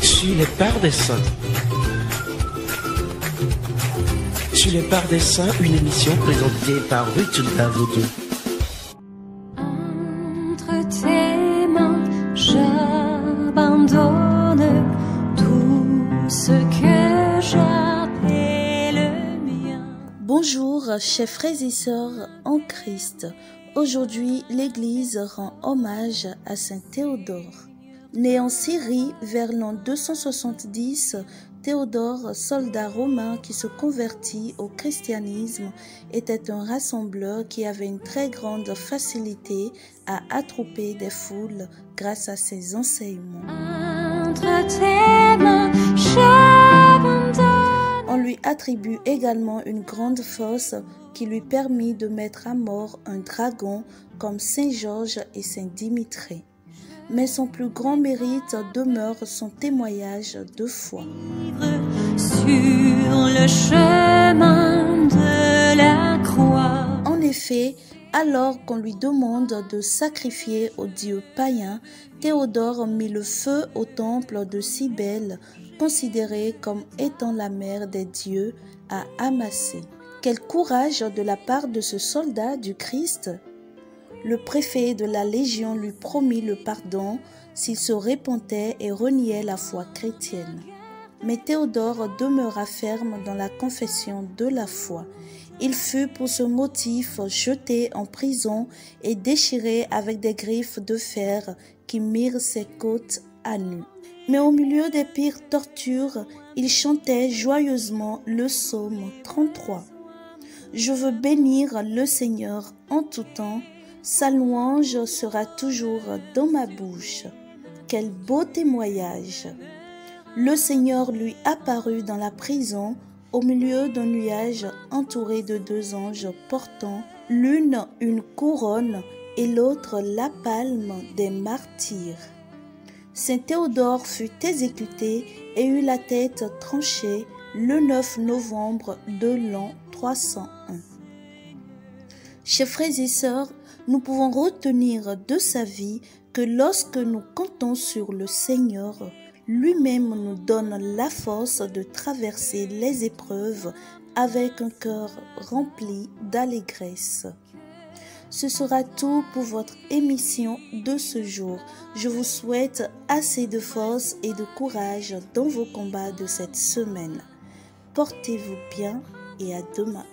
Sur les parts des saints. Sur les parts des saints, une émission présentée par Ruth Davodou. Entre tes mains, j'abandonne tout ce que j'appelle mien. Bonjour, chers frères et sœurs en Christ. Aujourd'hui, l'Église rend hommage à Saint Théodore. Né en Syrie vers l'an 270, Théodore, soldat romain qui se convertit au christianisme, était un rassembleur qui avait une très grande facilité à attrouper des foules grâce à ses enseignements. Entre tes mains, j'abandonne. On lui attribue également une grande force qui lui permit de mettre à mort un dragon comme Saint Georges et Saint Dimitrie. Mais son plus grand mérite demeure son témoignage de foi. Sur le chemin de la croix. En effet, alors qu'on lui demande de sacrifier aux dieux païens, Théodore mit le feu au temple de Cybèle, considéré comme étant la mère des dieux, à Amassé. Quel courage de la part de ce soldat du Christ! Le préfet de la Légion lui promit le pardon s'il se repentait et reniait la foi chrétienne. Mais Théodore demeura ferme dans la confession de la foi. Il fut pour ce motif jeté en prison et déchiré avec des griffes de fer qui mirent ses côtes à nu. Mais au milieu des pires tortures, il chantait joyeusement le psaume 33. « Je veux bénir le Seigneur en tout temps, sa louange sera toujours dans ma bouche. » Quel beau témoignage! Le Seigneur lui apparut dans la prison au milieu d'un nuage entouré de deux anges portant l'une une couronne et l'autre la palme des martyrs. Saint Théodore fut exécuté et eut la tête tranchée le 9 novembre de l'an 301. Chers frères et sœurs, nous pouvons retenir de sa vie que lorsque nous comptons sur le Seigneur, lui-même nous donne la force de traverser les épreuves avec un cœur rempli d'allégresse. Ce sera tout pour votre émission de ce jour. Je vous souhaite assez de force et de courage dans vos combats de cette semaine. Portez-vous bien et à demain.